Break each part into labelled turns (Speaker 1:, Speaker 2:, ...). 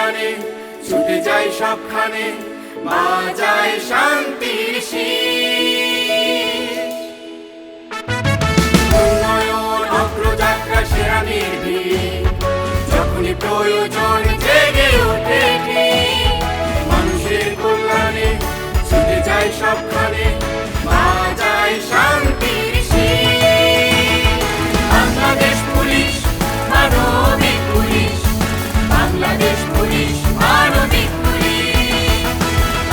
Speaker 1: কল্যাণে ছুটে যাই সবখানে, বাজায় শান্তির শীষ। উন্নয়ন অগ্রযাত্রা সেরা নির্ভীক, যখনই প্রয়োজন জেগে ওঠে ঠিক। মানুষের কল্যাণে ছুটে যাই সবখানে, বাজায় শান্তির শীষ। বাংলাদেশ পুলিশ মানবিক পুলিশ, বাংলাদেশ পুলিশ মানবিক পুলিশ,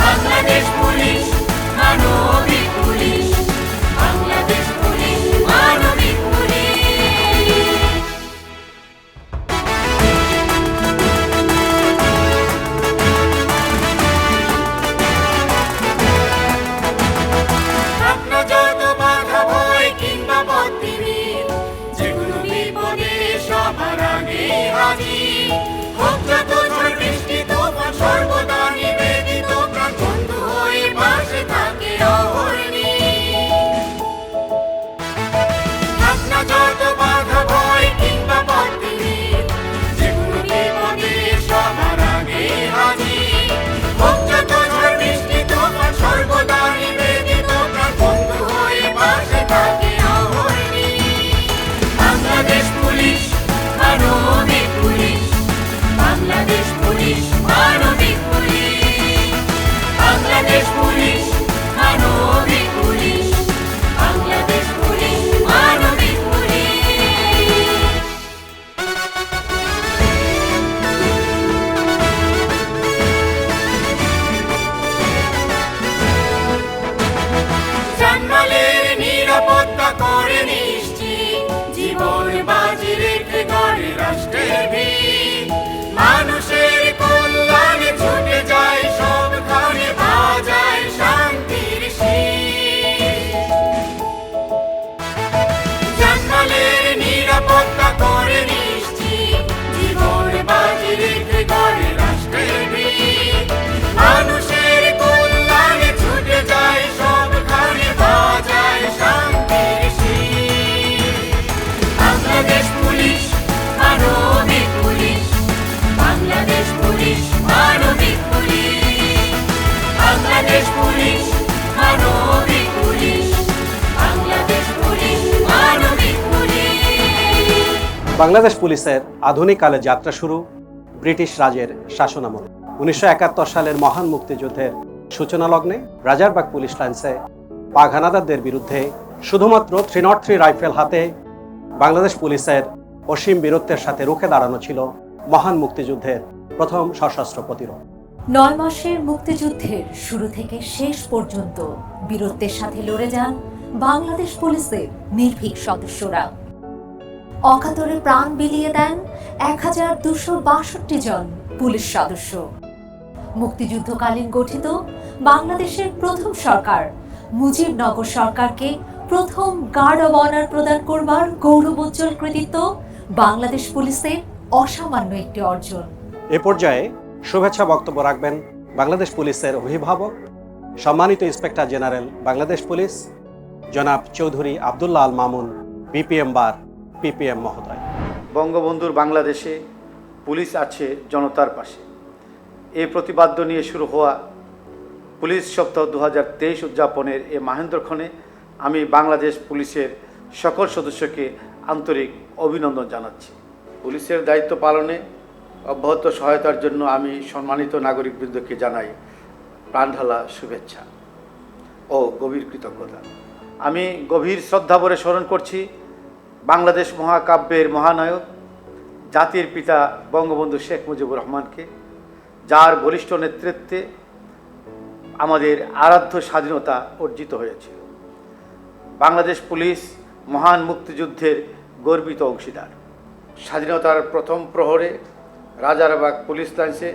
Speaker 1: বাংলাদেশ পুলিশ মানবিক পুলিশ, বাংলাদেশ পুলিশ মানবিক পুলিশ। আপনার যত বাধা ভয় কিংবা পথবিহীন, যেকোনো বিপদে সবার আগে হাজির। হোক যত ঝড় বৃষ্টি তুফান, সর্বদা নিবেদিত প্রাণ বন্ধু হয়ে পাশে থাকে অহর্নিশ। আপনার যত বাধা ভয় কিংবা পথবিহীন, যেকোনো বিপদে সবার আগে হাজির। হোক যত ঝড় বৃষ্টি তুফান, সর্বদা নিবেদিত প্রাণ বন্ধু হয়ে পাশে থাকে অহর্নিশ। বাংলাদেশ পুলিশ মানবিক পুলিশ, বাংলাদেশ পুলিশ মানবিক পুলিশ, বাংলাদেশ পুলিশ মানবিক পুলিশ, বাংলাদেশ পুলিশ মানবিক পুলিশ। জানমালের নিরাপত্তা করে নিশ্চিত, জীবন বাজি রেখে গড়ে রাষ্ট্রের ভিত। মানুষের কল্যাণে ছুটে যায় সবখানে, বাজায় শান্তির শীষ। জানমালের নিরাপত্তা করে নিশ্চিত, জীবন বাজি রেখে গড়ে রাষ্ট্রের ভিত। মানুষের কল্যাণে ছুটে যায় সবখানে, বাজায় শান্তির শীষ। বাংলাদেশ পুলিশ মানবিক পুলিশ, বাংলাদেশ পুলিশ মানবিক পুলিশ, বাংলাদেশ পুলিশ মানবিক পুলিশ, বাংলাদেশ পুলিশ মানবিক পুলিশ।
Speaker 2: বাংলাদেশ পুলিশের আধুনিককালে যাত্রা শুরু ব্রিটিশ রাজের শাসনামলে। 1971 সালের মহান মুক্তিযুদ্ধের সূচনা লগ্নে রাজারবাগ পুলিশ লাইন্সে পাক হানাদারদের বিরুদ্ধে শুধুমাত্র 303 রাইফেল হাতে বাংলাদেশ পুলিশের অসীম বীরত্বের সাথে রুখে দাঁড়ানো ছিল মহান মুক্তিযুদ্ধের প্রথম সশস্ত্র প্রতিরোধ।
Speaker 3: 9 মাসের মুক্তিযুদ্ধের শুরু থেকে শেষ পর্যন্ত বীরত্বের সাথে লড়ে যান বাংলাদেশ পুলিশের নির্ভীক সদস্যরা। অকাতরে প্রাণ বিলিয়ে দেন 1262 জন পুলিশ সদস্য। মুক্তিযুদ্ধকালীন গঠিত বাংলাদেশের প্রথম সরকার মুজিবনগর সরকারকে প্রথম গার্ড অব অনার প্রদান করবার গৌরবোজ্জ্বল কৃতিত্ব বাংলাদেশ পুলিশের অসামান্য একটি অর্জন।
Speaker 2: এ পর্যায়ে শুভেচ্ছা বক্তব্য রাখবেন বাংলাদেশ পুলিশের অভিভাবক সম্মানিত ইন্সপেক্টর জেনারেল বাংলাদেশ পুলিশ জনাব চৌধুরী আব্দুল্লাহ আল মামুন, বিপিএম বার পিপিএম মহোদয়।
Speaker 4: বঙ্গবন্ধুর বাংলাদেশে পুলিশ আছে জনতার পাশে, এই প্রতিপাদ্য নিয়ে শুরু হওয়া পুলিশ সপ্তাহ 2023 উদযাপনের এ মাহেন্দ্রক্ষণে আমি বাংলাদেশ পুলিশের সকল সদস্যকে আন্তরিক অভিনন্দন জানাচ্ছি। পুলিশের দায়িত্ব পালনে অব্যাহত সহায়তার জন্য আমি সম্মানিত নাগরিকবৃন্দকে জানাই প্রাণঢালা শুভেচ্ছা ও গভীর কৃতজ্ঞতা। আমি গভীর শ্রদ্ধাভরে স্মরণ করছি বাংলাদেশ মহাকাব্যের মহানায়ক জাতির পিতা বঙ্গবন্ধু শেখ মুজিবুর রহমানকে, যার বলিষ্ঠ নেতৃত্বে আমাদের আরাধ্য স্বাধীনতা অর্জিত হয়েছিল। বাংলাদেশ পুলিশ মহান মুক্তিযুদ্ধের গর্বিত অংশীদার। স্বাধীনতার প্রথম প্রহরে রাজারবাগ পুলিশ লাইন্সে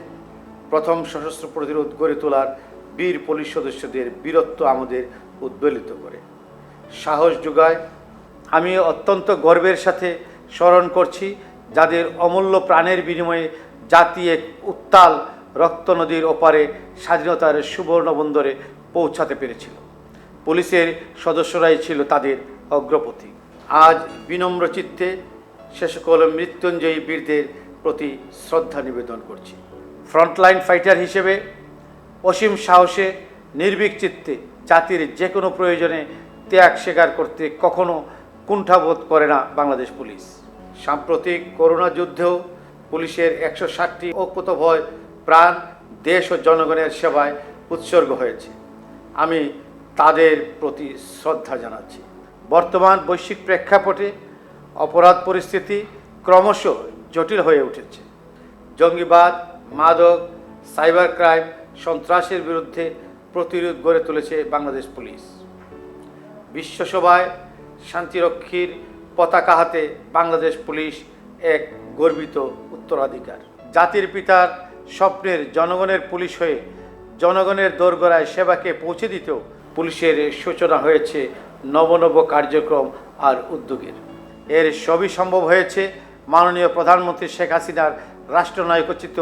Speaker 4: প্রথম সশস্ত্র প্রতিরোধ গড়ে তোলার বীর পুলিশ সদস্যদের বীরত্ব আমাদের উদ্বেলিত করে, সাহস যোগায়। আমি অত্যন্ত গর্বের সাথে স্মরণ করছি যাদের অমূল্য প্রাণের বিনিময়ে জাতি এক উত্তাল রক্ত নদীর ওপারে স্বাধীনতার সুবর্ণ বন্দরে পৌঁছাতে পেরেছিল। পুলিশের সদস্যরাই ছিল তাদের অগ্রপথিক। আজ বিনম্র চিত্তে সে সকল মৃত্যুঞ্জয়ী বীরদের প্রতি শ্রদ্ধা নিবেদন করছি। ফ্রন্টলাইন ফাইটার হিসেবে অসীম সাহসে নির্ভীক চিত্তে জাতির যে কোনো প্রয়োজনে ত্যাগ স্বীকার করতে কখনো কুণ্ঠাবোধ করে না বাংলাদেশ পুলিশ। সাম্প্রতিক করোনা যুদ্ধেও পুলিশের 160টি অকুতোভয় প্রাণ দেশ ও জনগণের সেবায় উৎসর্গ হয়েছে। আমি তাদের প্রতি শ্রদ্ধা জানাচ্ছি। বর্তমান বৈশ্বিক প্রেক্ষাপটে অপরাধ পরিস্থিতি ক্রমশ জটিল হয়ে উঠেছে। জঙ্গিবাদ, মাদক, সাইবার ক্রাইম, সন্ত্রাসের বিরুদ্ধে প্রতিরোধ গড়ে তুলেছে বাংলাদেশ পুলিশ। বিশ্বসভায় শান্তিরক্ষীর পতাকা হাতে বাংলাদেশ পুলিশ এক গর্বিত উত্তরাধিকার। জাতির পিতার স্বপ্নের জনগণের পুলিশ হয়ে জনগণের দোরগোড়ায় সেবাকে পৌঁছে দিতেও পুলিশের সূচনা হয়েছে নব কার্যক্রম আর উদ্যোগের। এর সবই সম্ভব হয়েছে মাননীয় প্রধানমন্ত্রী শেখ হাসিনার রাষ্ট্রনায়কোচিত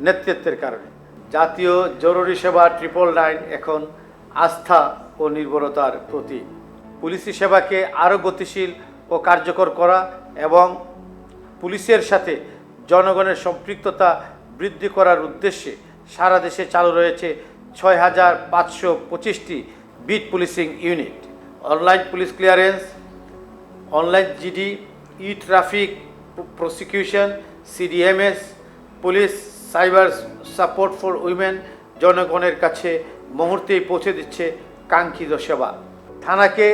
Speaker 4: নেতৃত্বের কারণে। জাতীয় জরুরি সেবা 999 এখন আস্থা ও নির্ভরতার প্রতীক। পুলিশি সেবাকে আরও গতিশীল ও কার্যকর করা এবং পুলিশের সাথে জনগণের সম্পৃক্ততা বৃদ্ধি করার উদ্দেশ্যে সারা দেশে চালু রয়েছে 6525টি beat policing unit. Online police clearance, online GD, E traffic prosecution, CDMS, police cyber support for women জনগণের কাছে মুহূর্তেই পৌঁছে দিচ্ছে কাঙ্ক্ষিত সেবা। থানাকে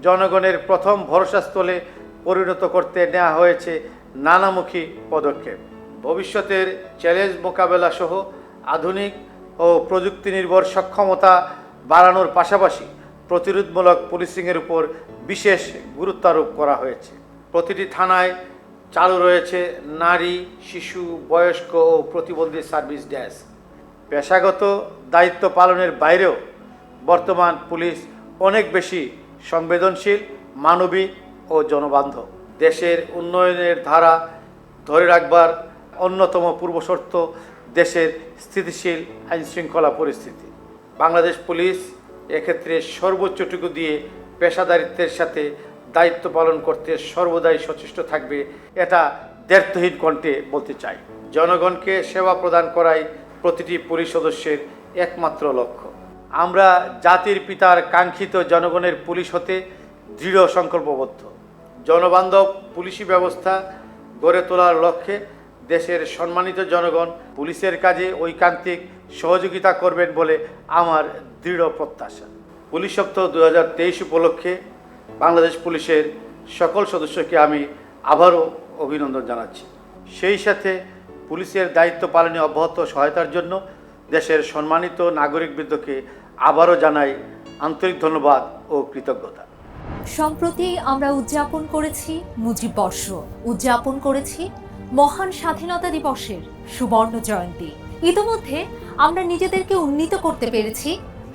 Speaker 4: জনগণের প্রথম ভরসাস্থলে পরিণত করতে নেওয়া হয়েছে নানামুখী পদক্ষেপ। ভবিষ্যতের চ্যালেঞ্জ মোকাবেলা সহ আধুনিক ও প্রযুক্তি নির্ভর সক্ষমতা বাড়ানোর পাশাপাশি প্রতিরোধমূলক পুলিশিংয়ের উপর বিশেষ গুরুত্ব আরোপ করা হয়েছে। প্রতিটি থানায় চালু রয়েছে নারী, শিশু, বয়স্ক ও প্রতিবন্ধী সার্ভিস ডেস্ক। পেশাগত দায়িত্ব পালনের বাইরেও বর্তমান পুলিশ অনেক বেশি সংবেদনশীল, মানবিক ও জনবান্ধব। দেশের উন্নয়নের ধারা ধরে রাখবার অন্যতম পূর্বশর্ত দেশের স্থিতিশীল আইনশৃঙ্খলা পরিস্থিতি। বাংলাদেশ পুলিশ এক্ষেত্রে সর্বোচ্চটুকু দিয়ে পেশাদারিত্বের সাথে দায়িত্ব পালন করতে সর্বদাই সচেষ্ট থাকবে, এটা দ্ব্যর্থহীন কণ্ঠে বলতে চাই। জনগণকে সেবা প্রদান করাই প্রতিটি পুলিশ সদস্যের একমাত্র লক্ষ্য। আমরা জাতির পিতার কাঙ্ক্ষিত জনগণের পুলিশ হতে দৃঢ় সংকল্পবদ্ধ। জনবান্ধব পুলিশি ব্যবস্থা গড়ে তোলার লক্ষ্যে দেশের সম্মানিত জনগণ পুলিশের কাজে ঐকান্তিক সহযোগিতা করবেন বলে আমার দৃঢ় প্রত্যাশা। পুলিশ সপ্তাহ 2023 উপলক্ষে বাংলাদেশ পুলিশের সকল সদস্যকে আমি আবারও অভিনন্দন জানাচ্ছি। সেই সাথে পুলিশের দায়িত্ব পালনে অব্যাহত সহায়তার জন্য দেশের সম্মানিত নাগরিকবৃন্দকে আবারও জানাই আন্তরিক ধন্যবাদ ও কৃতজ্ঞতা।
Speaker 3: সম্প্রতি আমরা উদযাপন করেছি মুজিব বর্ষ, উদযাপন করেছি মহান স্বাধীনতা দিবসের সুবর্ণ জয়ন্তী। ইতোমধ্যে আমরা নিজেদেরকে উন্নীত করতে পেরেছি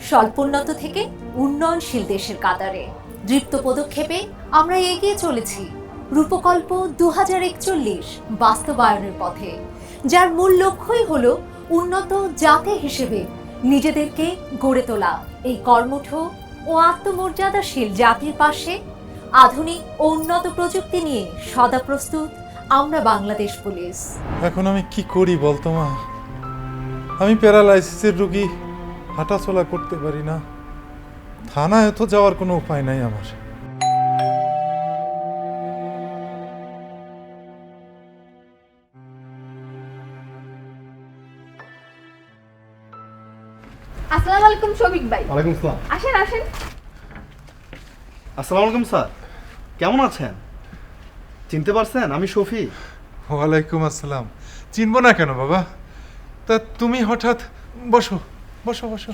Speaker 3: স্বল্পোন্নত থেকে উন্নয়নশীল দেশের কাতারে। দৃপ্ত পদক্ষেপে আমরা এগিয়ে চলেছি রূপকল্প 2041 বাস্তবায়নের পথে, যার মূল লক্ষ্যই হলো উন্নত জাতি হিসেবে নিজেদেরকে গড়ে তোলা। এই কর্মঠ ও আত্মমর্যাদাশীল জাতির পাশে আধুনিক ও উন্নত প্রযুক্তি নিয়ে সদা প্রস্তুত আমরা বাংলাদেশ পুলিশ।
Speaker 5: এখন আমি কি করি বলতো মা? আমি প্যারালাইসিসের রোগী, হাঁটাচলা করতে পারি না। থানায় তো যাওয়ার কোনো উপায় নাই আমার।
Speaker 6: আসসালামু আলাইকুম শফিক ভাই।
Speaker 7: ওয়ালাইকুম আসসালাম।
Speaker 6: আসেন আসেন।
Speaker 7: আসসালামু আলাইকুম স্যার, কেমন আছেন? চিনতে পারছেন? আমি শফি।
Speaker 5: ওয়ালাইকুম আসসালাম। চিনবো না কেন বাবা? তা তুমি হঠাৎ? বসো বসো বসো।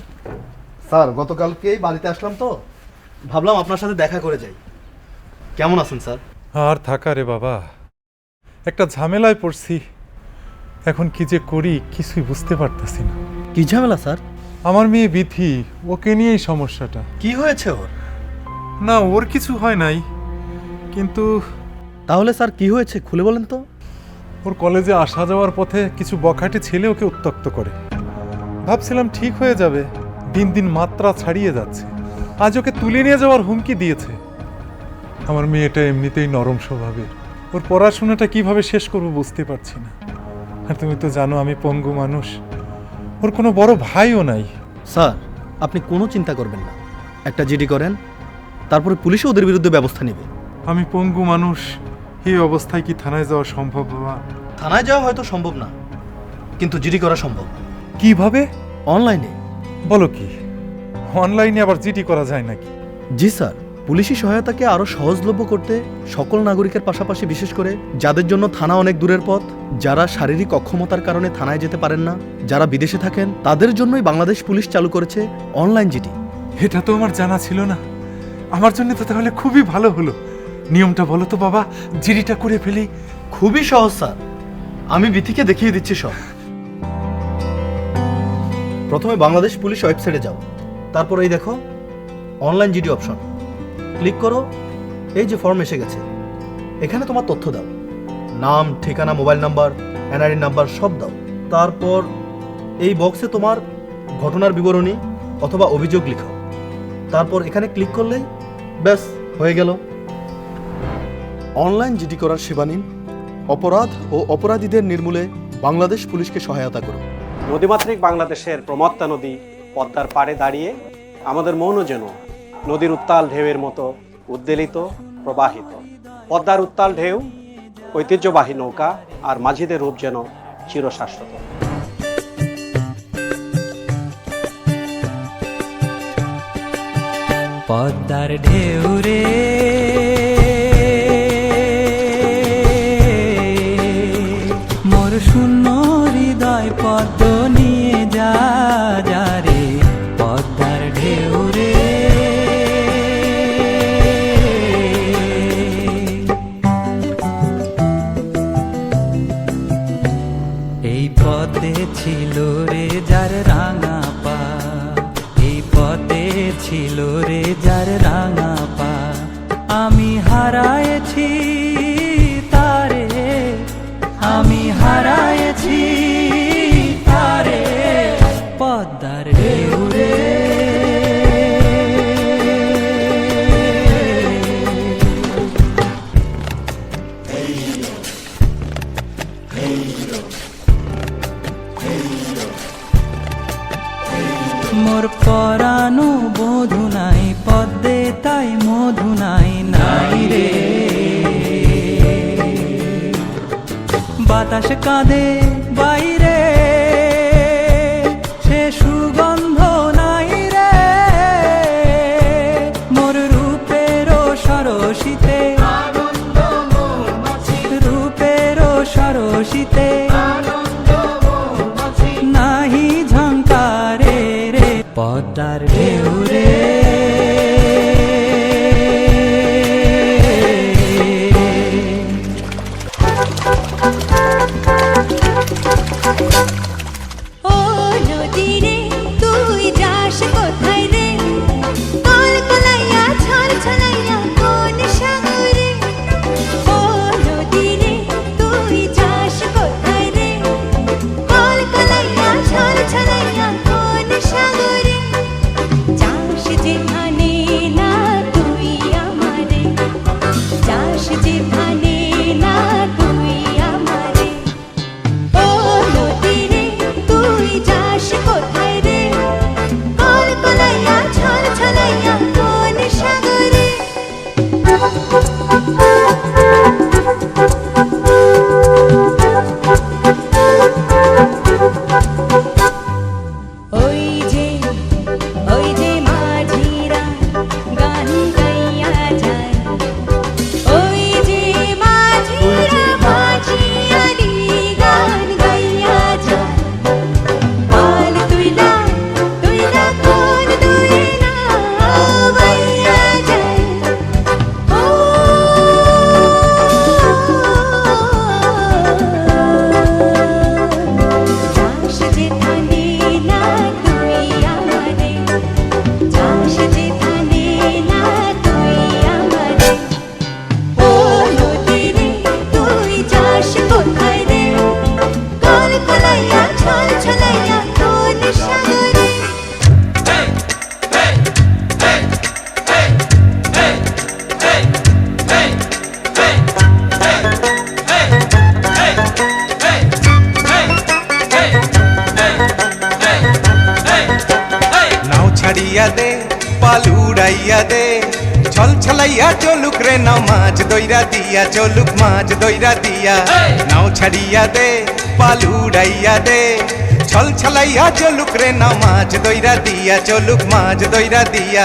Speaker 7: স্যার গতকালকেই বাড়িতে আসলাম তো ভাবলাম আপনার সাথে দেখা করে যাই। কেমন আছেন স্যার?
Speaker 5: আর থাকা রে বাবা, একটা ঝামেলায় পড়ছি। এখন কি যে করি কিছুই বুঝতে পারতেছি না।
Speaker 7: কি ঝামেলা স্যার?
Speaker 5: আমার মেয়ে বিথি, ওকে নিয়েই সমস্যাটা।
Speaker 7: কি হয়েছে ওর?
Speaker 5: না, ওর কিছু হয় নাই, কিন্তু
Speaker 7: তাহলে স্যার কি হয়েছে খুলে বলেন তো।
Speaker 5: ওর কলেজে আসা যাওয়ার পথে কিছু বখাটে ছেলে ওকে উত্ত্যক্ত করে। ভাবছিলাম ঠিক হয়ে যাবে, দিন দিন মাত্রা ছাড়িয়ে যাচ্ছে। আজ ওকে তুলে নিয়ে যাওয়ার হুমকি দিয়েছে। আমার মেয়েটা এমনিতেই নরম স্বভাবের, ওর পড়াশোনাটা কিভাবে শেষ করবো বুঝতে পারছি না। আর তুমি তো জানো আমি পঙ্গু মানুষ, ওর কোনো বড় ভাইও নাই।
Speaker 7: স্যার, আপনি কোনো চিন্তা করবেন না, একটা জিডি করেন, তারপরে পুলিশও ওদের বিরুদ্ধে ব্যবস্থা নেবে।
Speaker 5: আমি পঙ্গু মানুষ, এই অবস্থায় কি থানায় যাওয়া সম্ভব বাবা?
Speaker 7: থানায় যাওয়া হয়তো সম্ভব না, কিন্তু জিডি করা সম্ভব।
Speaker 5: কিভাবে?
Speaker 7: অনলাইনে।
Speaker 5: বলো কি, অনলাইনে আবার জিডি করা যায় নাকি?
Speaker 7: জি স্যার, পুলিশি সহায়তাকে আরও সহজলভ্য করতে সকল নাগরিকের পাশাপাশি বিশেষ করে যাদের জন্য থানা অনেক দূরের পথ, যারা শারীরিক অক্ষমতার কারণে থানায় যেতে পারেন না, যারা বিদেশে থাকেন, তাদের জন্যই বাংলাদেশ পুলিশ চালু করেছে অনলাইন জিডি।
Speaker 5: এটা তো আমার জানা ছিল না। আমার জন্য তো তাহলে খুবই ভালো হলো। নিয়মটা বলো তো বাবা, জিডিটা করে ফেলি।
Speaker 7: খুবই সহজ স্যার, আমি বিথিকে দেখিয়ে দিচ্ছি সব। প্রথমে বাংলাদেশ পুলিশ ওয়েবসাইটে যাও, তারপর এই দেখো অনলাইন জিডি অপশন, ক্লিক করো। এই যে ফর্ম এসে গেছে, এখানে তোমার তথ্য দাও, নাম, ঠিকানা, মোবাইল নাম্বার, এনআইডি নাম্বার সব দাও। তারপর এই বক্সে তোমার ঘটনার বিবরণী অথবা অভিযোগ লিখো। তারপর এখানে ক্লিক করলেই ব্যাস হয়ে গেল। অনলাইন জিডি করার সেবা নিন, অপরাধ ও অপরাধীদের নির্মূলে বাংলাদেশ পুলিশকে সহায়তা করুন।
Speaker 2: নদীমাতৃক বাংলাদেশের প্রমত্তা নদী পদ্মার পাড়ে দাঁড়িয়ে আমাদের মনও যেন নদীর উত্তাল ঢেউয়ের মতো উদ্বেলিত, প্রবাহিত। পদ্মার উত্তাল ঢেউ, ঐতিহ্যবাহী নৌকা আর মাঝিদের রূপ যেন চিরশাশ্বত।
Speaker 8: পদ্মার ঢেউ রে মোর শূন্য হৃদয় পদ্ম নিয়ে যা রে, পদ্মার ঢেউ রে। এই পদ্মে ছিল রে যার রাঙা পা, এই পদ্মে ছিল রে যার রাঙা পা, আমি হারায়েছি তারে, আমি হারায়েছি তারে, পদ্মার ঢেউ রে। মোর পরানো বধু নাই পদ্মে, তাই মধু নাই নাই রে। বাতাস কাঁদে বাইরে, সে সুগন্ধ নাই রে। মোর রূপের সরসিতে, রূপের সরসিতে নাহি ঝঙ্কারে রে, পদ্মার ঢেউ রে।
Speaker 9: ও নদী রে, তুই যাস কোথায় রে? কলকলাইয়া ছল ছলাইয়া কোন সাগরে? ও নদী রে, তুই যাস কোথায় রে? কলকলাইয়া ছল ছলাইয়া কোন সাগরে? যাস যেখানে না তুই আমারে, যাস যেখানে না তুই আমারে। ও নদী রে, তুই যাস কোথায় রে? কলকলাইয়া ছল ছলাইয়া কোন সাগরে?
Speaker 10: ছাড়িয়া দে ছল ছলাইয়া চলুক রে নাও মাছ দইরা দিয়া চলুক মাছ দইরা দিয়া নাও ছাড়িয়া দে পালু উড়াইয়া দে ছল ছলাইয়া চলুক রে নাও মাছ দইরা দিয়া চলুক মাছ দইরা দিয়া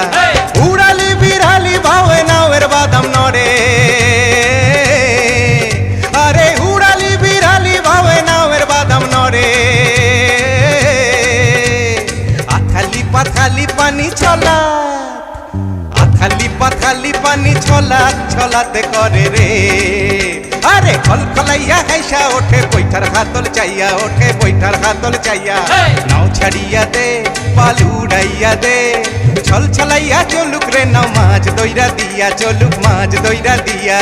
Speaker 10: উড়ালি বিড়ালি ভাবে নাওয়ের বাদাম নড়ে আরে উড়ালি বিড়ালি ভাবে নাওয়ের বাদাম নড়ে আথালি পাথালি পানি ছলা আথালি পাথালি পানি ছলা ছলাতে করে রে আরে খলখলাইয়া হাইসা ওঠে বৈঠার হাতল চাইয়া ওঠে বৈঠার হাতল চাইয়া নাও ছাড়িয়া দে পালু উড়াইয়া দে ছল ছলাইয়া চলুক রে নাও মাছ দইরা দিয়া চলুক মাছ দইরা দিয়া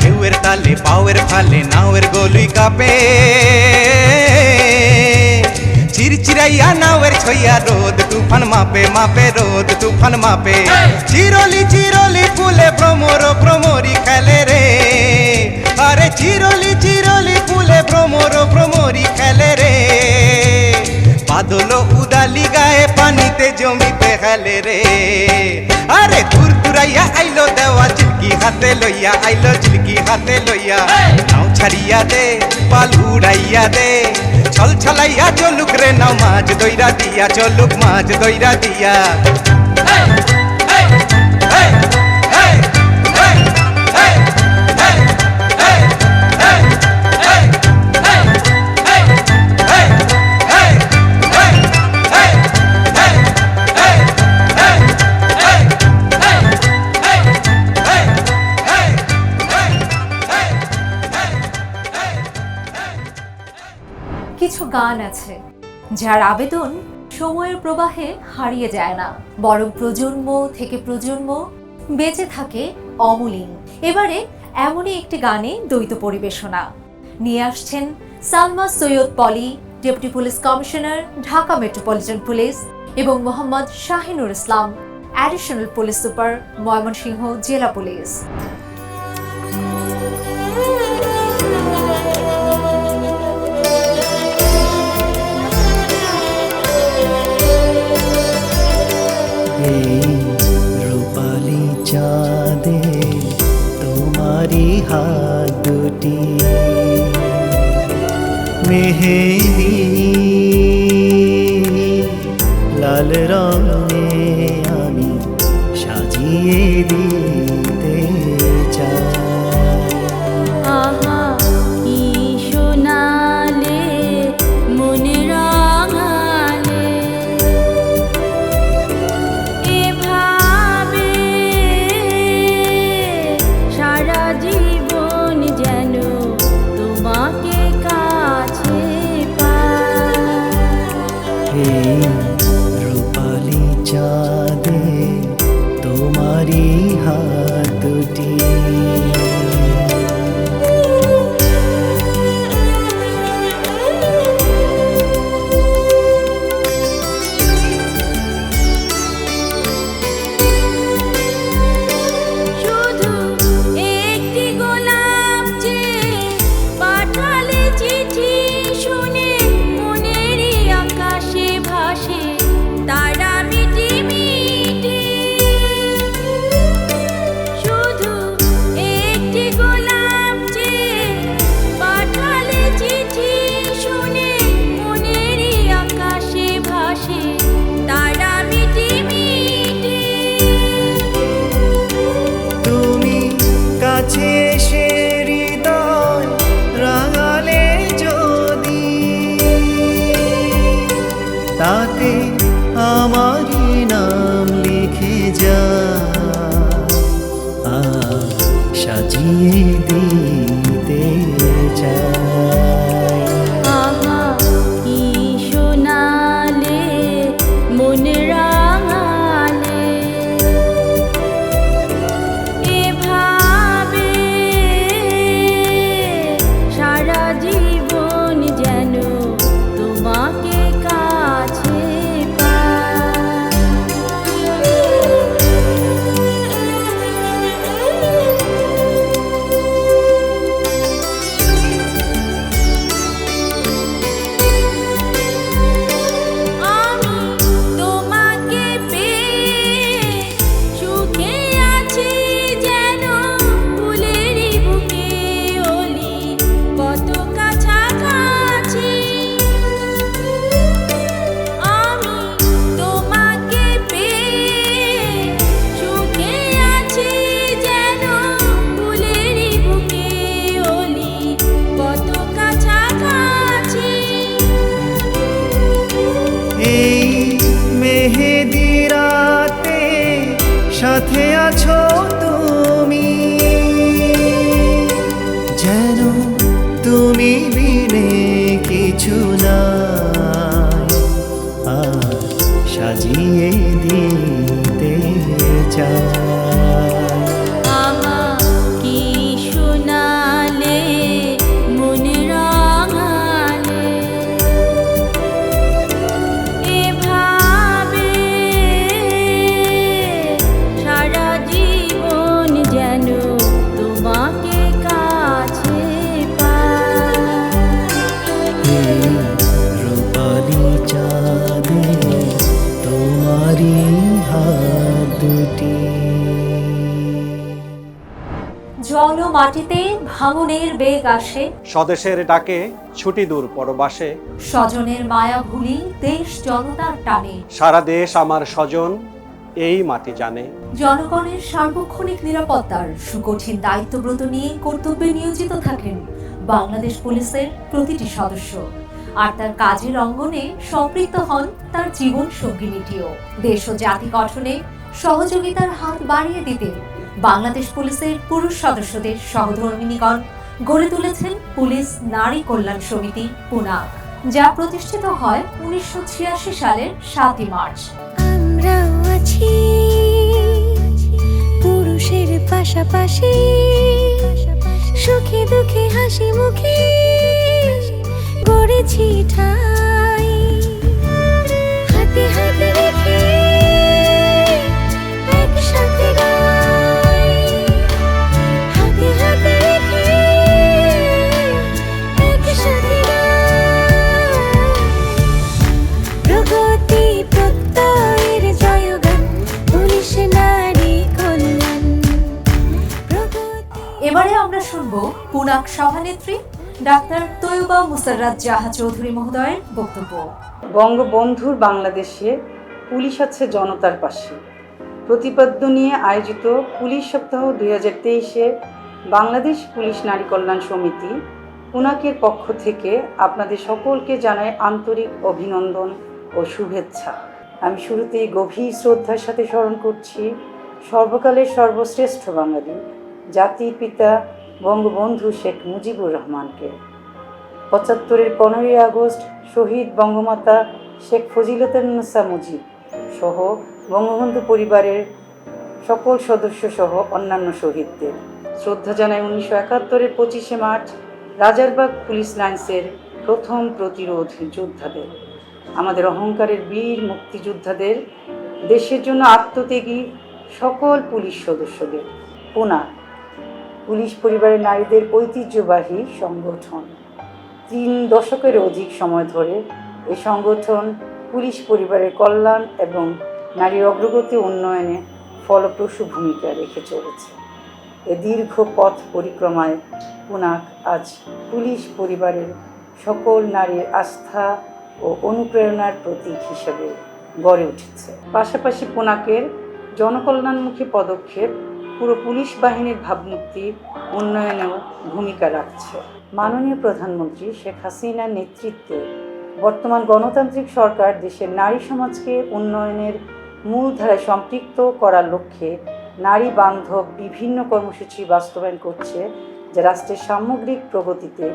Speaker 10: ঢেউয়ের তালে পাওয়ের ফালে নাওয়ের গলুই কাপে চিরচিরাইয়া নাওয়ের ছইয়া রোদ তুফান মাপে মাপে রোদ তুফান মাপে চিরলি চিরলি ফুলে ভ্রমর ভ্রমরি খেলে রে আরে চিরলি চিরলি ফুলে ভ্রমর ভ্রমরি খেলে রে বাদল উদালি গায়ে পানিতে জমিতে খেলে রে আরে দূর দূরাইয়া আইলো দেওয়া চিলকি হাতে লইয়া আইলো চিলকি হাতে লইয়া নাও ছাড়িয়া দে পালু উড়াইয়া দে ছল ছলাইয়া চলুক রে নাও মাছ দইরা দিয়া চলুক মাছ দইরা দিয়া
Speaker 3: কিছু গান আছে যার আবেদন সময়ের প্রবাহে হারিয়ে যায় না, বরং প্রজন্ম থেকে প্রজন্ম বেঁচে থাকে অমলিন। এবারে এমনই একটি গানে দ্বৈত পরিবেশনা নিয়ে আসছেন Salma Syed Poly, deputy police commissioner, Dhaka metropolitan police, এবং Mohammad Shahinur Islam, additional police super, Mymensingh জেলা পুলিশ।
Speaker 8: রূপালি চাঁদে তোমারি হাত দুটি মেহেদি লাল রঙে আমি সাজিয়ে দিতে চাই।
Speaker 9: আহা কি শোনালে মনে রাঙালে এভাবে সারা জীবন যেন তোমাকে কাছে পাই।
Speaker 8: রূপালি চাঁদে তোমারি হাত দুটি
Speaker 9: শুধু একটি গোলাপ যে পাঠালে চিঠি শুনে মনেরই আকাশে ভাসে তারা মিটি মিটি
Speaker 10: আছো তুমি, যেন তুমি বিনে কিছু নাই, আর সাজিয়ে দিতে চাই।
Speaker 9: আমার কি শোনালে মন রাঙালে, এভাবে সারা জীবন যেন তোমাকে কাছে পাই।
Speaker 10: রূপালি চাঁদে তোমারই হাত দুটি।
Speaker 3: জনমাটিতে ভাঙনের বেগ আসে,
Speaker 2: স্বদেশের ডাকে ছুটি দূর পরবাসে,
Speaker 3: স্বজনের মায়া ভুলি দেশ জনতার টানে।
Speaker 2: সারা দেশ আমার স্বজন এই মাটি জানে।
Speaker 3: জনগণের সার্বক্ষণিক নিরাপত্তার সুকঠিন দায়িত্বব্রত নিয়ে কর্তব্যে নিয়োজিত থাকেন বাংলাদেশ পুলিশের প্রতিটি সদস্য, আর তার কাজের অঙ্গনে সম্পৃক্ত হন তার জীবন সঙ্গিনীটিও। দেশ ও জাতি গঠনে সহযোগিতার হাত বাড়িয়ে দিতে বাংলাদেশ পুলিশের পুরুষ সদস্যদের সহধর্মিণীগণ গড়ে তুলেছেন পুলিশ নারী কল্যাণ সমিতি পুনাক, যা প্রতিষ্ঠিত হয় 1986 সালের 7 মার্চ।
Speaker 9: আমরাও আছি পুরুষের পাশাপাশি, সুখে দুঃখে হাসি মুখে গড়েছি ঠাই। হাতে হাতে রেখে একসাথে গাই, হাতে হাতে রেখে একসাথে গাই। প্রগতি প্রত্যয়ের জয়গান, পুলিশ নারী কল্যাণ।
Speaker 3: এবারে আমরা শুনবো পুনাক সভানেত্রী ডাক্তার তৈয়বা মুসাররাত জাহা চৌধুরী মহোদয়ের বক্তব্য।
Speaker 11: বঙ্গবন্ধুর বাংলাদেশে পুলিশ আছে জনতার পাশে প্রতিপাদ্য নিয়ে আয়োজিত পুলিশ সপ্তাহ 2023-এ বাংলাদেশ পুলিশ নারী কল্যাণ সমিতি পুনাকের পক্ষ থেকে আপনাদের সকলকে জানাই আন্তরিক অভিনন্দন ও শুভেচ্ছা। আমি শুরুতেই গভীর শ্রদ্ধার সাথে স্মরণ করছি সর্বকালের সর্বশ্রেষ্ঠ বাঙালি জাতির পিতা বঙ্গবন্ধু শেখ মুজিবুর রহমানকে। 75-এর 15ই আগস্ট শহীদ বঙ্গমাতা শেখ ফজিলতুন্নেসা মুজিব সহ বঙ্গবন্ধু পরিবারের সকল সদস্য সহ অন্যান্য শহীদদের শ্রদ্ধা জানাই 1971-এর 25শে মার্চ রাজারবাগ পুলিশ লাইন্সের প্রথম প্রতিরোধ যোদ্ধাদের, আমাদের অহংকারের বীর মুক্তিযোদ্ধাদের, দেশের জন্য আত্মত্যাগী সকল পুলিশ সদস্যদের। পুনাক পুলিশ পরিবারের নারীদের ঐতিহ্যবাহী সংগঠন। 3 দশকের অধিক সময় ধরে এই সংগঠন পুলিশ পরিবারের কল্যাণ এবং নারীর অগ্রগতি উন্নয়নে ফলপ্রসূ ভূমিকা রেখে চলেছে। এ দীর্ঘ পথ পরিক্রমায় পুনাক আজ পুলিশ পরিবারের সকল নারীর আস্থা ও অনুপ্রেরণার প্রতীক হিসেবে গড়ে উঠেছে। পাশাপাশি পুনাকের জনকল্যাণমুখী পদক্ষেপ পুরো পুলিশ বাহিনীর ভাবমূর্তি উন্নয়নেও ভূমিকা রাখছে। মাননীয় প্রধানমন্ত্রী শেখ হাসিনার নেতৃত্বে বর্তমান গণতান্ত্রিক সরকার দেশের নারী সমাজকে উন্নয়নের মূলধারায় সম্পৃক্ত করার লক্ষ্যে নারী বান্ধব বিভিন্ন কর্মসূচি বাস্তবায়ন করছে, যা রাষ্ট্রের সামগ্রিক প্রগতিতে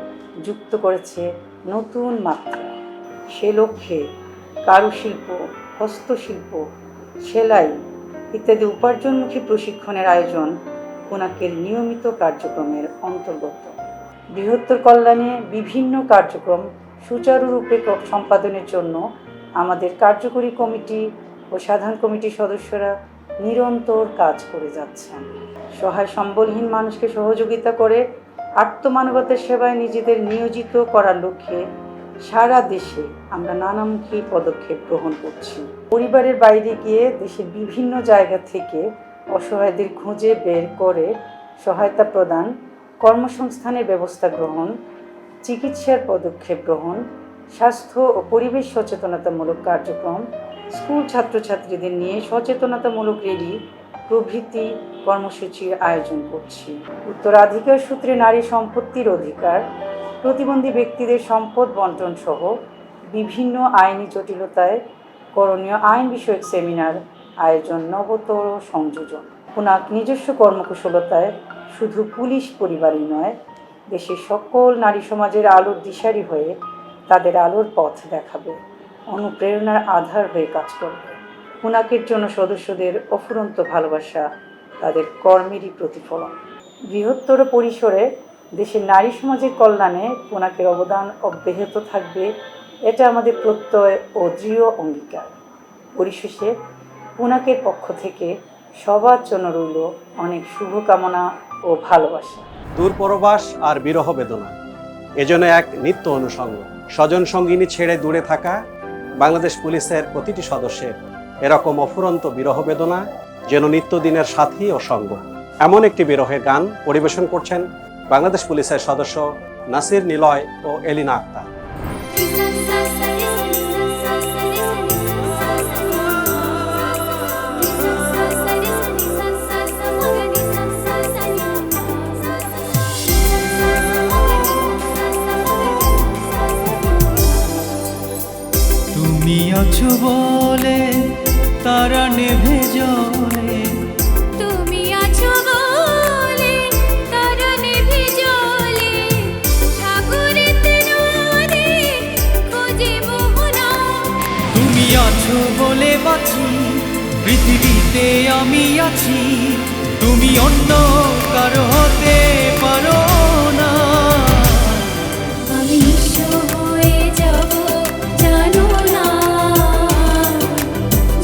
Speaker 11: যুক্ত করেছে নতুন মাত্রা। সে লক্ষ্যে কারুশিল্প, হস্তশিল্প, সেলাই ইত্যাদি উপার্জনমুখী প্রশিক্ষণের আয়োজন পুনাকের নিয়মিত কার্যক্রমের অন্তর্গত। বৃহত্তর কল্যাণে বিভিন্ন কার্যক্রম সুচারুরূপে সম্পাদনের জন্য আমাদের কার্যকরী কমিটি ও সাধারণ কমিটির সদস্যরা নিরন্তর কাজ করে যাচ্ছেন। সহায় সম্বলহীন মানুষকে সহযোগিতা করে আত্মমানবতার সেবায় নিজেদের নিয়োজিত করার লক্ষ্যে সারা দেশে আমরা নানামুখী পদক্ষেপ গ্রহণ করছি। পরিবারের বাইরে গিয়ে দেশের বিভিন্ন জায়গা থেকে অসহায়দের খুঁজে বের করে সহায়তা প্রদান, কর্মসংস্থানের ব্যবস্থা গ্রহণ, চিকিৎসার পদক্ষেপ গ্রহণ, স্বাস্থ্য ও পরিবেশ সচেতনতামূলক কার্যক্রম, স্কুল ছাত্রছাত্রীদের নিয়ে সচেতনতামূলক র্যালি প্রভৃতি কর্মসূচির আয়োজন করছি। উত্তরাধিকার সূত্রে নারী সম্পত্তির অধিকার, প্রতিবন্ধী ব্যক্তিদের সম্পদ বন্টন সহ বিভিন্ন আইনি জটিলতায় করণীয় আইন বিষয়ক সেমিনার আয়োজন নবতর সংযোজন। পুনাক নিজস্ব কর্মকুশলতায় শুধু পুলিশ পরিবারই নয়, দেশের সকল নারী সমাজের আলোর দিশারি হয়ে তাদের আলোর পথ দেখাবে, অনুপ্রেরণার আধার হয়ে কাজ করবে। পুনাকের জন্য সদস্যদের অফুরন্ত ভালোবাসা তাদের কর্মেরই প্রতিফলন। বৃহত্তর পরিসরে দেশের নারী সমাজের কল্যাণে পুনাকের অবদান অব্যাহত থাকবে, এটা আমাদের প্রত্যয় ও দৃঢ় অঙ্গীকার। পরিশেষে পুনাকের পক্ষ থেকে সবার জন্য রইল অনেক শুভকামনা ও ভালোবাসা।
Speaker 2: দূরপরবাস আর বিরহ বেদনা এজন্য এক নিত্য অনুষঙ্গ। স্বজন সঙ্গিনী ছেড়ে দূরে থাকা বাংলাদেশ পুলিশের প্রতিটি সদস্যের এরকম অফুরন্ত বিরহ বেদনা যেন নিত্যদিনের সাথী ও সঙ্গ। এমন একটি বিরহের গান পরিবেশন করছেন বাংলাদেশ পুলিশের সদস্য নাসির নিলয় ও এলিনা আক্তার।
Speaker 8: তুমি আছো বলে তারা নেভে জ্বলে,
Speaker 9: তুমি আছো বলে তারা নেভে জ্বলে, সাগরেতে নদী খোঁজে মোহনা।
Speaker 8: তুমি আছো বলে বাঁচি, পৃথিবীতে আমি আছি, তুমি অন্য কারো হতে পারো না।
Speaker 9: আমি নিঃস্ব হয়ে যাব জানো না,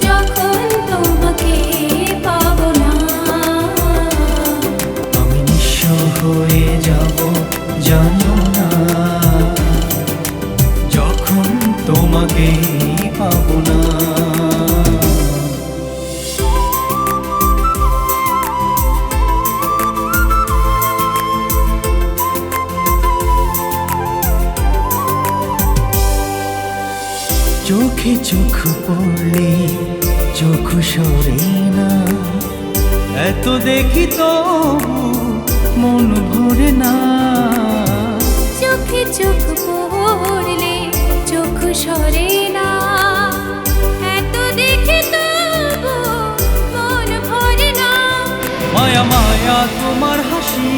Speaker 9: যখন তোমাকে পাবো না।
Speaker 8: আমি নিঃস্ব হয়ে যাব জানো না, যখন তোমাকে পাবো না। চোখে চোখ পড়লে চোখ সরে না, এত দেখি তো মন ভরে না।
Speaker 9: চোখে চোখ পড়লে চোখ সরে না, এত দেখে তবু মন ভরে না।
Speaker 8: মায়া মায়া তোমার হাসি,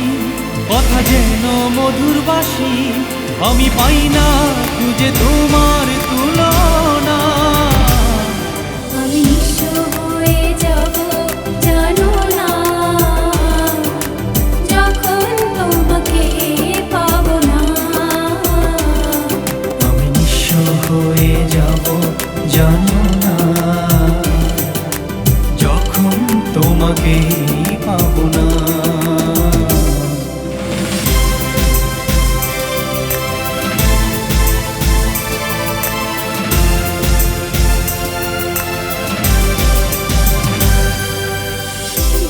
Speaker 8: কথা যেন মধুর বাসি, আমি পাই না খুঁজে তোমার তুলনা।
Speaker 9: আমি নিঃস্ব হয়ে যাব জানো না, যখন তোমাকে পাবো না।
Speaker 8: আমি নিঃস্ব হয়ে যাব জানো না, যখন তোমাকে পাবো না।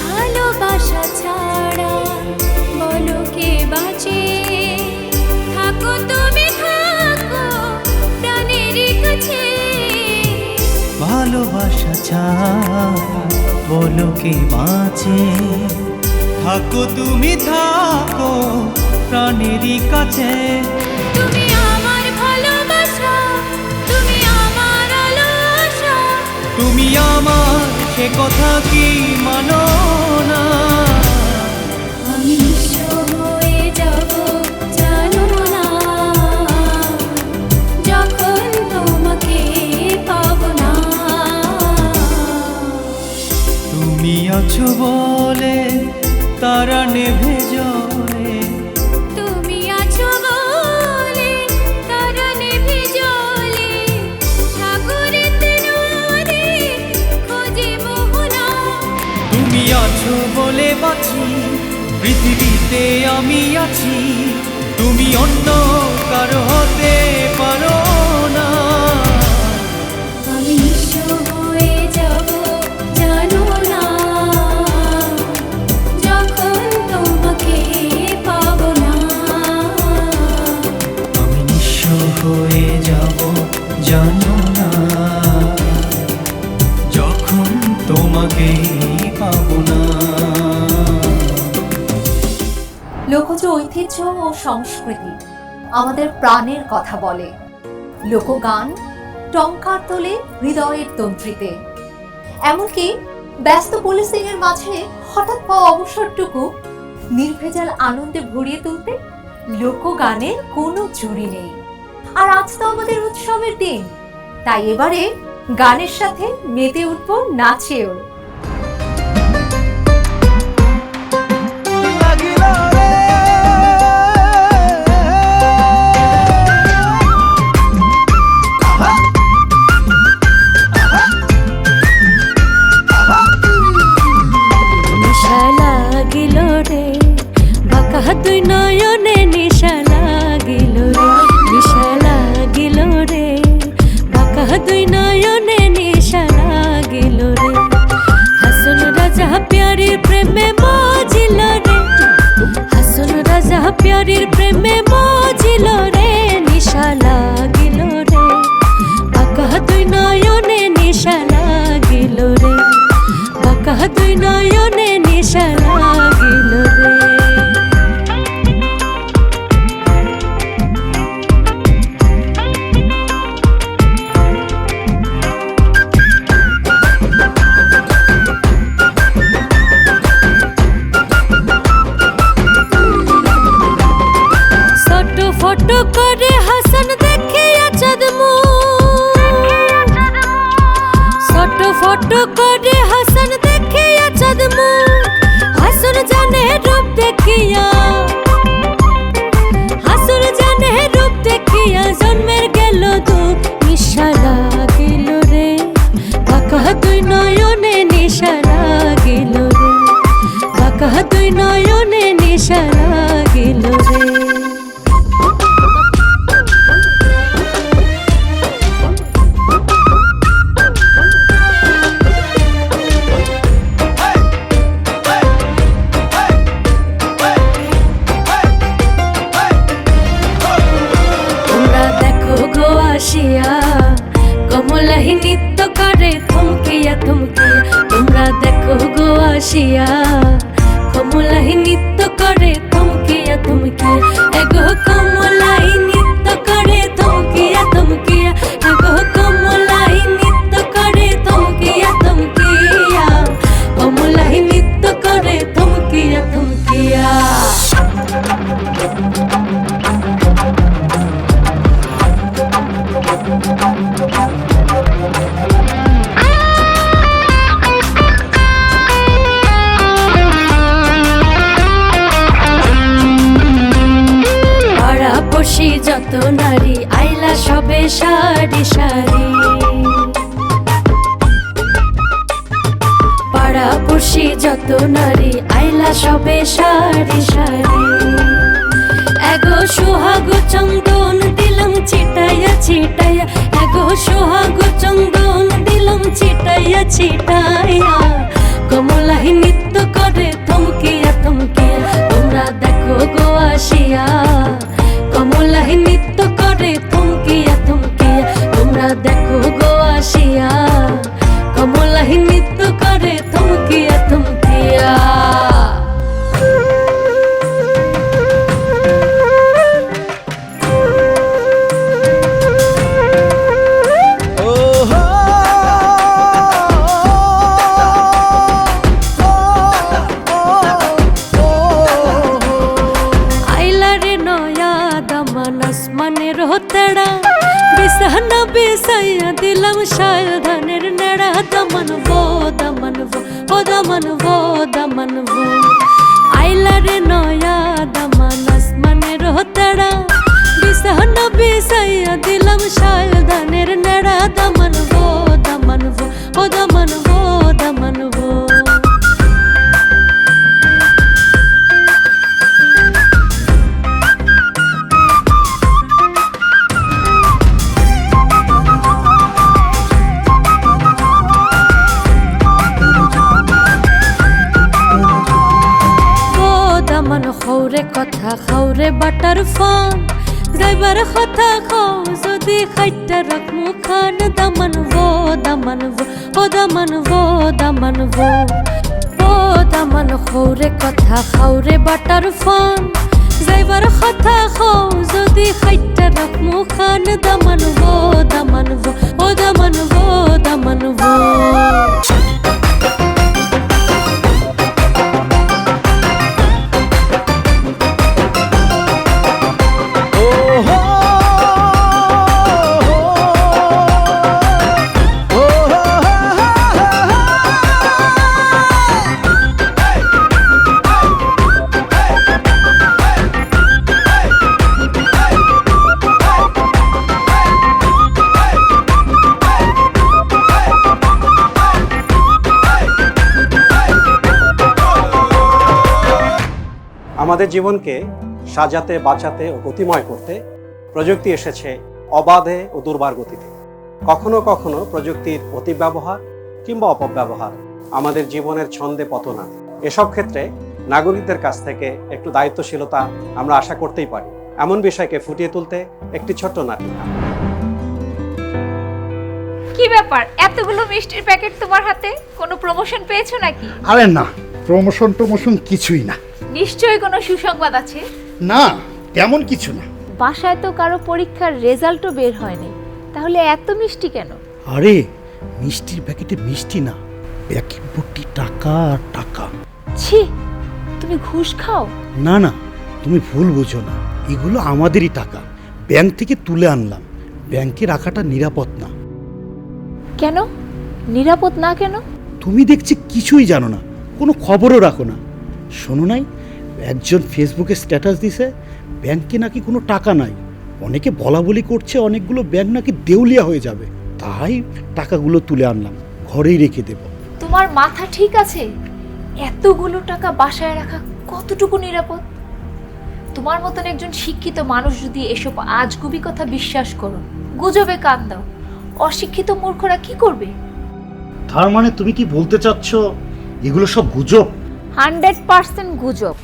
Speaker 9: ভালোবাসা ছাড়া বলো কে বাঁচে, থাকো তুমি থাকো প্রাণের কাছে।
Speaker 8: ভালোবাসা ছাড়া বলো কে বাঁচে, থাকো তুমি থাকো প্রাণেরই কাছে।
Speaker 9: তুমি আমার ভালোবাসা, তুমি আমার আলো আশা,
Speaker 8: তুমি আমার সে কথা কি মানো না।
Speaker 9: আমি নিঃস্ব হয়ে যাব জানো না, যখন তোমাকে পাবো না।
Speaker 8: তুমি আছো বলে তারা নেভে জ্বলে,
Speaker 9: তুমি আছো বলে তারা নেভে জ্বলে, সাগরেতে নদী খোঁজে মোহনা।
Speaker 8: তুমি আছো বলে বাঁচি, পৃথিবীতে আমি আছি, তুমি অন্য কারো হতে পারো না।
Speaker 9: আমি নিঃস্ব হয়ে যাব জানো না, যখন তোমাকে পাবো না।
Speaker 8: আমি নিঃস্ব হয়ে যাব জানো না, যখন তোমাকে পাবো না।
Speaker 3: লোকজ ঐতিহ্য ও সংস্কৃতি আমাদের প্রাণের কথা বলে। লোকগান টঙ্কার তোলে হৃদয়ের তন্ত্রীতে, এমনকি ব্যস্ত পুলিশিং এর মাঝে হঠাৎ পাওয়া অবসরটুকু নির্ভেজাল আনন্দে ভরিয়ে তুলতে লোকগানের কোনো চুরি নেই। আর আজ তো আমাদের উৎসবের দিন, তাই এবারে গানের সাথে মেতে উঠবো নাচেও।
Speaker 9: দুই নয়নে নিশা লাগিল রে, নিশা লাগিল রে, বাঁকা দুই নয়নে নিশা লাগিল রে। হাসন রাজা প্যারির প্রেমে মজিল রে, হাসন রাজা প্যারির প্রেমে মজিল রে, নিশা লাগিল রে, বাঁকা দুই নয়নে নিশা লাগিল রে, বাঁকা দুই নয়নে নিশা লাগিল রে। ফটো করে হাসান দেখিয়া চাঁদমু, ছোট ফটো করে হাসান দেখিয়া চাঁদমু, হাসুর জানে রূপ দেখিয়া, হাসুর জানে রূপ দেখিয়া জন্মের গেল দুঃখ, নিশা লাগিল রে, বাঁকা দুই নয়নে নিশা লাগিল রে, বাঁকা দুই নয়নে নিশা লাগিল রে। কমলাহি নৃত্য করে থমকিয়া থমকিয়া, তোমরা দেখো গো আসিয়া, কমলাহি নৃত্য করে থমকিয়া থমকিয়া, এগো কমলাহি নৃত্য করে থমকিয়া থমকিয়া, এগো কমলাহি নৃত্য করে থমকিয়া থমকিয়া, কমলাহি নৃত্য করে থমকিয়া থমকিয়া। যত নারী আইলা সবে সারি সারি, পাড়া পড়শি যত নারী আইলা সবে সারি সারি, এগো সোহাগ চন্দন দিলাম ছিটাইয়া ছিটাইয়া, এগো সোহাগ চন্দন দিলাম ছিটাইয়া ছিটাইয়া, কমলাহি নৃত্য করে থমকিয়া থমকিয়া, তোমরা দেখো গো আসিয়া, কমলাহি নৃত্য করে থমকিয়া থমকিয়া, তোমরা দেখো গো আসিয়া, কমলাহি নৃত্য করে থমকিয়া থমকিয়া। বিছানা বিছাইয়া দিলাম শাল ধানের নেড়া, দমন ভো দমন ভো, ও দমন ভো দমন ভো, আইলা রে নয়া দমন আসমানের হতেড়া, বিছানা বিছাইয়া দিলাম শাল ধানের নেড়া, দমন ভো দমন ভো, ও দমন ভো দমন ভো। খৌরে কথা খাওরে বাটার ফান, ড্রাইভার কথা খাও যদি খাইটা রাখ মুখান, দামান ভো দামান ভো, ও দামান ভো দামান ভো, ও দামান খৌরে কথা খাওরে বাটার ফান, ড্রাইভার কথা খাও যদি খাইটা রাখ মুখান, দামান ভো দামান ভো, ও দামান ভো দামান ভো।
Speaker 2: আমাদের জীবনকে সাজাতে, বাঁচাতে ও গতিময় করতে প্রযুক্তি এসেছে অবাধে ও দুর্বার গতিতে। কখনো কখনো প্রযুক্তির অতিব্যবহার কিংবা অপব্যবহার আমাদের জীবনের ছন্দে পতন আনে। এসব ক্ষেত্রে নাগরিকদের কাছ থেকে একটু দায়িত্বশীলতা আমরা আশা করতেই পারি। এমন বিষয়কে ফুটিয়ে তুলতে একটি ছোট্ট নাটক।
Speaker 6: কি ব্যাপার, এতগুলো মিষ্টির প্যাকেট তোমার হাতে? কোনো প্রমোশন পেয়েছো নাকি?
Speaker 12: আরে না, প্রমোশন কিছুই না।
Speaker 6: নিশ্চয়ই কোনো সুসংবাদ আছে।
Speaker 12: না, তেমন কিছু না।
Speaker 6: বাসায় তো কারো পরীক্ষার রেজাল্টও বের হয়নি, তাহলে এত মিষ্টি কেন?
Speaker 12: আরে মিষ্টির প্যাকেটে মিষ্টি না, প্যাকেট ভর্তি টাকা আর টাকা।
Speaker 6: ছি, তুমি ঘুষ খাও?
Speaker 12: না না, তুমি ভুল বুঝো না, এগুলো আমাদেরই টাকা, ব্যাংক থেকে তুলে আনলাম। ব্যাংকে রাখাটা নিরাপদ না।
Speaker 6: কেন নিরাপদ না কেন?
Speaker 12: তুমি দেখছি কিছুই জানো না, কোনো খবরও রাখো না। শোনো নাই, একজন ফেসবুকে স্ট্যাটাস দিছে ব্যাংকে নাকি কোনো টাকা নাই। অনেকে বলা বলি করছে অনেকগুলো ব্যাংক নাকি দেউলিয়া হয়ে যাবে। তাই টাকাগুলো তুলে আনলাম, ঘরেই রেখে দেব।
Speaker 6: তোমার মাথা ঠিক আছে? এতগুলো টাকা বাসায় রাখা কতটুকু নিরাপদ? তোমার মতন একজন শিক্ষিত মানুষ যদি এসব আজগুবি কথা বিশ্বাস করো, গুজবে কান দাও, অশিক্ষিত মূর্খরা কি করবে?
Speaker 12: তার মানে তুমি কি বলতে চাচ্ছ এগুলো সব গুজব?
Speaker 6: 100% গুজব।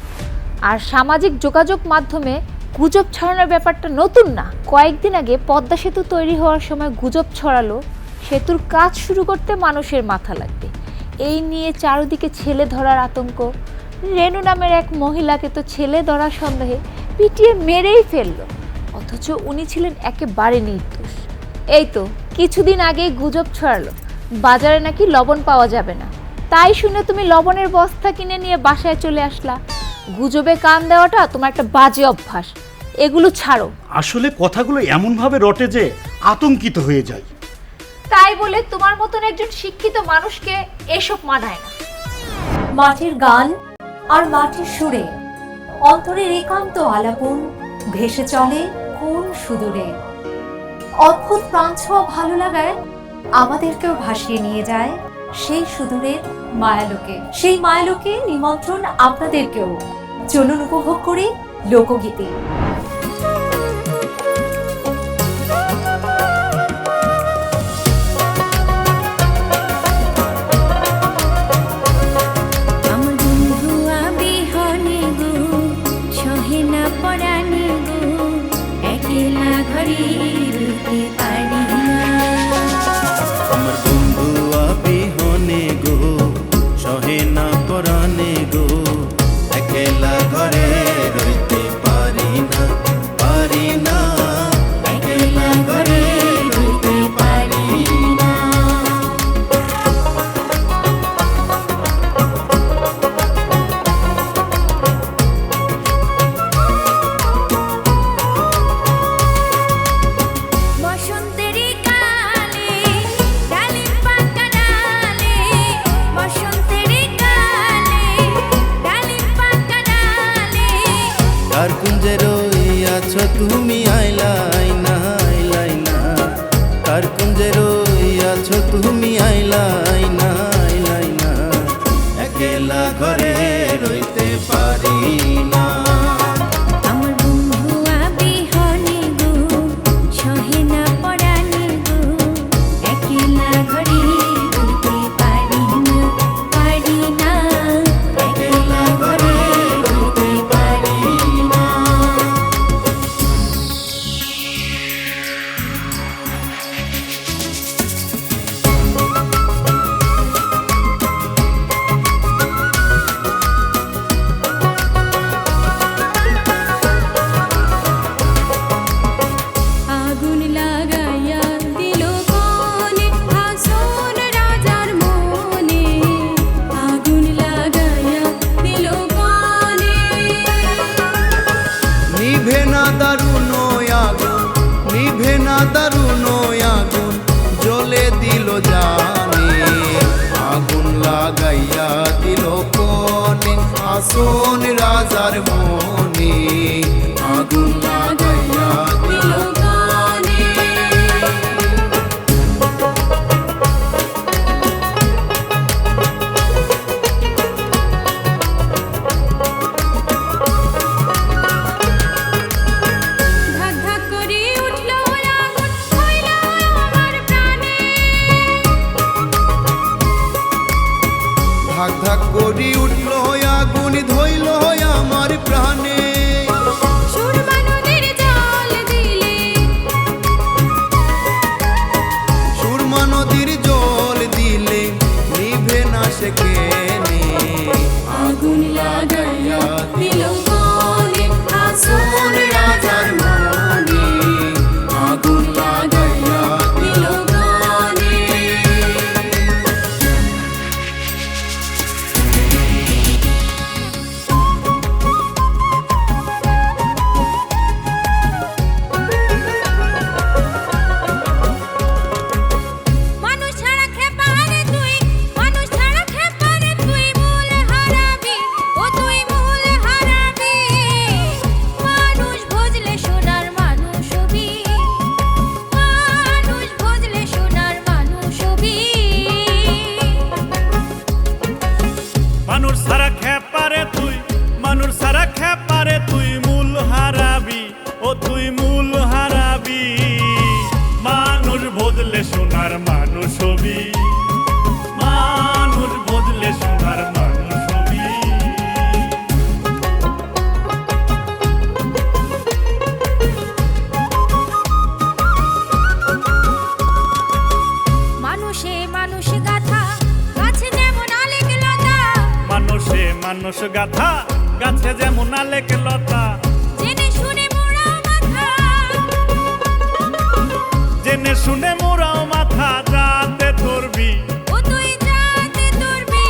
Speaker 6: আর সামাজিক যোগাযোগ মাধ্যমে গুজব ছড়ানোর ব্যাপারটা নতুন না। কয়েকদিন আগে পদ্মা সেতু তৈরি হওয়ার সময় গুজব ছড়ালো সেতুর কাজ শুরু করতে মানুষের মাথা লাগবে। এই নিয়ে চারিদিকে ছেলে ধরার আতঙ্ক। রেনু নামের এক মহিলাকে তো ছেলে ধরার সন্দেহে পিটিয়ে মেরেই ফেললো, অথচ উনি ছিলেন একেবারে নির্দোষ। এই তো কিছুদিন আগেই গুজব ছড়ালো বাজারে নাকি লবণ পাওয়া যাবে না। তাই শুনে তুমি লবণের বস্তা কিনে নিয়ে বাসায় চলে আসলা। গুজবে কান দেওয়াটা তোমার একটা বাজে অভ্যাস, এগুলো ছাড়ো।
Speaker 12: আসলে কথাগুলো এমনভাবে রটে যে আতঙ্কিত হয়ে যায়।
Speaker 6: তাই বলে তোমার মতন একজন শিক্ষিত মানুষকে এসব মানায় না।
Speaker 3: মাটির গান আর মাটির সুরে অন্তরের একান্ত আলাপন ভেসে চলে কোন সুদূরে। অদ্ভুত প্রাণছোঁয়া ভালো লাগায় আমাদেরকেও ভাসিয়ে নিয়ে যায় সেই সুদূরের মায়ালোকে। সেই মায়ালোকে নিমন্ত্রণ আপনাদেরকেও। চলুন উপভোগ করি লোকগীতি।
Speaker 10: তুমি আইলাই না আইলাই না, কার কুঞ্জে রইয়াছ তুমি আইলাই না আইলাই না, একলা ঘরে রইতে পারি না। দারুণ আগুন জ্বলে দিল জানে, আগুন লাগাইয়া দিল কোনে আসন রাজার মনে, আগুন লাগাইয়া দিল ধাক ধাক করি উঠল আগুন ধইল আমার প্রাণে
Speaker 9: সুরমা নদীর জল দিলে
Speaker 10: সুরমা নদীর জল দিলে নিভে না সে কেনে
Speaker 9: আগুন লাগাইয়া দিল মনে আসল রাজার মনে আগুন লাগাইয়া দিল মনে মানুষ ছাড়া খেপারে তুই মানুষ ছাড়া খেপারে তুই মূল হারাবি ও তুই মূল হারাবি মানুষ ভজলে সোনার মানুষ হবি মানুষ ভজলে সোনার মানুষ হবি
Speaker 1: মানুষ সারা খেপারে তুই মানুষ সারা খেপারে তুই মূল হারাবি ও তুই মূল হারাবি মানুষ বদলে সোনার মানুষ হবি মানুষ বদলে সোনার মানুষ হবি
Speaker 9: মানুষে মানুষ গাথা গাছে যেমন আলেক লতা
Speaker 1: মানুষে মানুষ গাথা গাছে যেমন আলেক লতা
Speaker 9: জেনে শুনে মোড়াও মাথা
Speaker 1: জেনে শুনে মোরাও মাথা যাতে ধরবি
Speaker 9: ও তুই যাতে ধরবি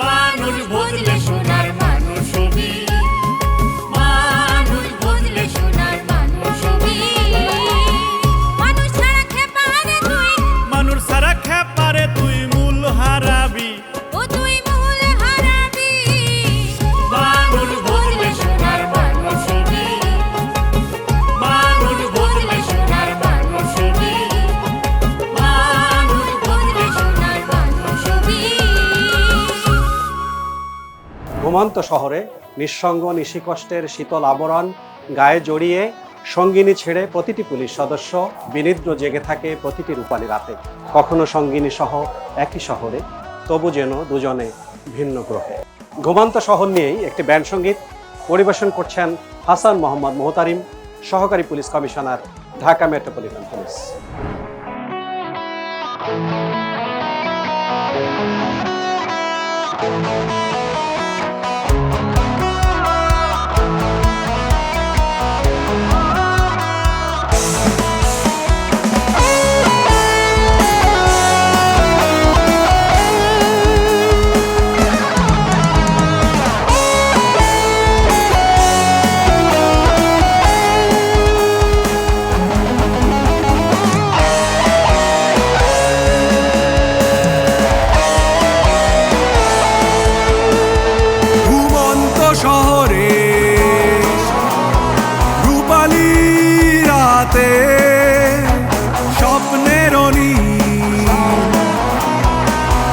Speaker 1: মানুষ বদলে সোনার মানুষ হবি মানুষ বদলে
Speaker 9: সোনার মানুষ হবি মানুষ ছাড়া খেপারে তুই
Speaker 1: মানুষ সারা খেপারে তুই মূল হারাবি
Speaker 9: ও তুই মূল হারাবি
Speaker 1: মানুষ বদলে সোনার মানুষ হবি মানুষ বদলে সোনার মানুষ হবি
Speaker 9: মানুষ বদলে সোনার মানুষ হবি
Speaker 2: ঘুমন্ত শহরে নিঃসঙ্গ নিশিকষ্টের শীতল আবরণ গায়ে জড়িয়ে সঙ্গিনী ছেড়ে প্রতিটি পুলিশ সদস্য বিনিদ্র জেগে থাকে প্রতিটি রূপালী রাতে, কখনো সঙ্গিনী সহ একই শহরে, তবু যেন দুজনে ভিন্ন গ্রহে। ঘুমন্ত শহর নিয়েই একটি ব্যান্ড সঙ্গীত পরিবেশন করছেন হাসান মোহাম্মদ মোহতারিম, সহকারী police commissioner, Dhaka metropolitan police.
Speaker 10: ঘুমন্ত শহরে রূপালী রাতে স্বপ্নের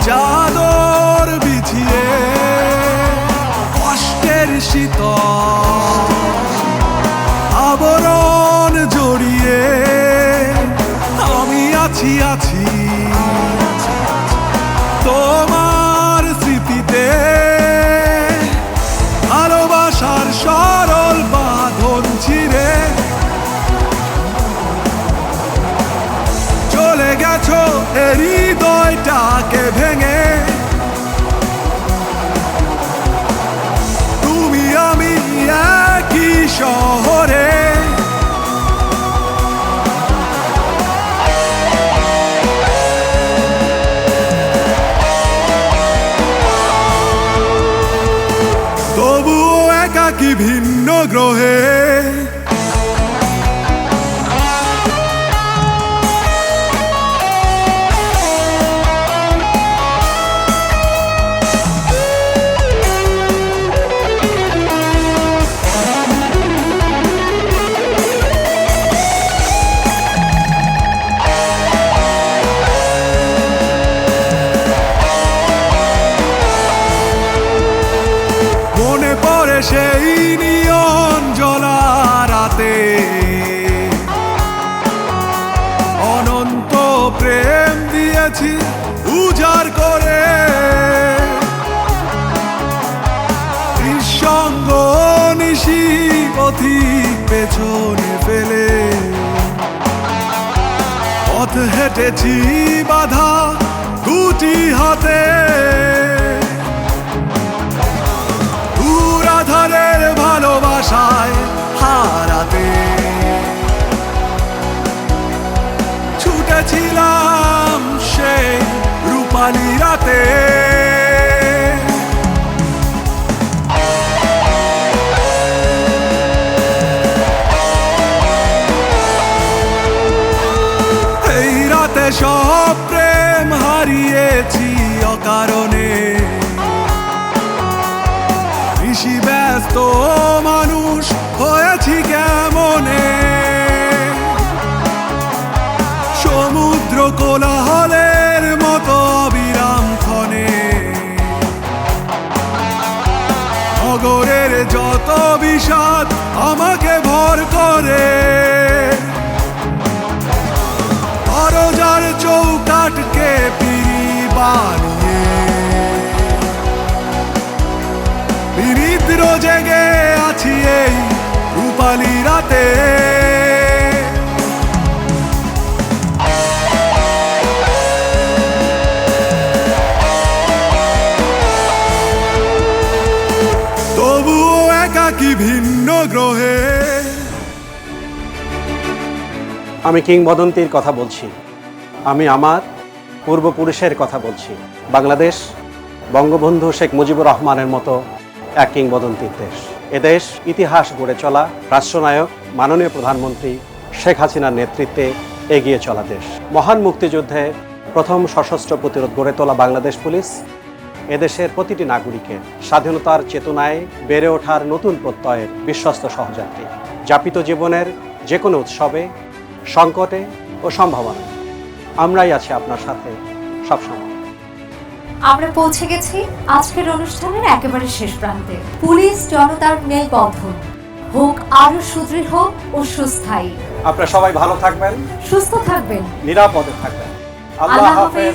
Speaker 10: চাদর বিছিয়ে কষ্টের শীতল আবরণ জড়িয়ে আমি আছি আছি তোমার স্মৃতিতে ভালোবাসার সরল বাঁধন ছিঁড়ে চলে গেছো হৃদয়টাকে ভেঙে তুমি আমি একই শহরে তবুও একাকী ভিন্ন গ্রহে মনে পড়ে সেই নিয়ন জ্বলা রাতে অনন্ত প্রেম দিয়েছি উজাড় করে
Speaker 13: পেছনে ফেলে পথ হেঁটেছি বাধা দুটি হাতে, দুরাধারের ভালোবাসায় হারাতে ছুটেছিলাম সেই রূপালী রাতে। এই রাতে সব প্রেম হারিয়েছি অকারণে, ঋষি ব্যস্ত মানুষ হয়েছি কেমনে, সমুদ্র কোলাহলের মতো অবিরাম ক্ষণে, নগরের যত বিষাদ আমাকে ভর করে, দরজার চৌকাটকে পিড়ি বানিয়ে বিনিদ্র জেগে আছি এই রূপালী রাতে। তবুও একাকী ভিন্ন গ্রহে।
Speaker 2: আমি কিংবদন্তির কথা বলছি, আমি আমার পূর্বপুরুষের কথা বলছি। বাংলাদেশ বঙ্গবন্ধু শেখ মুজিবুর রহমানের মতো এক কিংবদন্তির দেশ। এদেশ ইতিহাস গড়ে চলা, রাষ্ট্রনায়ক মাননীয় প্রধানমন্ত্রী শেখ হাসিনার নেতৃত্বে এগিয়ে চলা দেশ। মহান মুক্তিযুদ্ধে প্রথম সশস্ত্র প্রতিরোধ গড়ে তোলা বাংলাদেশ পুলিশ এদেশের প্রতিটি নাগরিকের স্বাধীনতার চেতনায় বেড়ে ওঠার নতুন প্রত্যয়ের বিশ্বস্ত সহযাত্রী। যাপিত জীবনের যে কোনো উৎসবে, সংকটে ও সম্ভাবনায় আমরাই আছি আপনার সাথে সবসময়।
Speaker 3: আমরা পৌঁছে গেছি আজকের অনুষ্ঠানের একেবারে শেষ প্রান্তে। পুলিশ জনতার মেলবন্ধন হোক আরো সুদৃঢ় ও সুস্থায়ী।
Speaker 2: আপনারা সবাই ভালো থাকবেন,
Speaker 3: সুস্থ থাকবেন,
Speaker 2: নিরাপদে থাকবেন।
Speaker 3: আল্লাহ হাফেজ।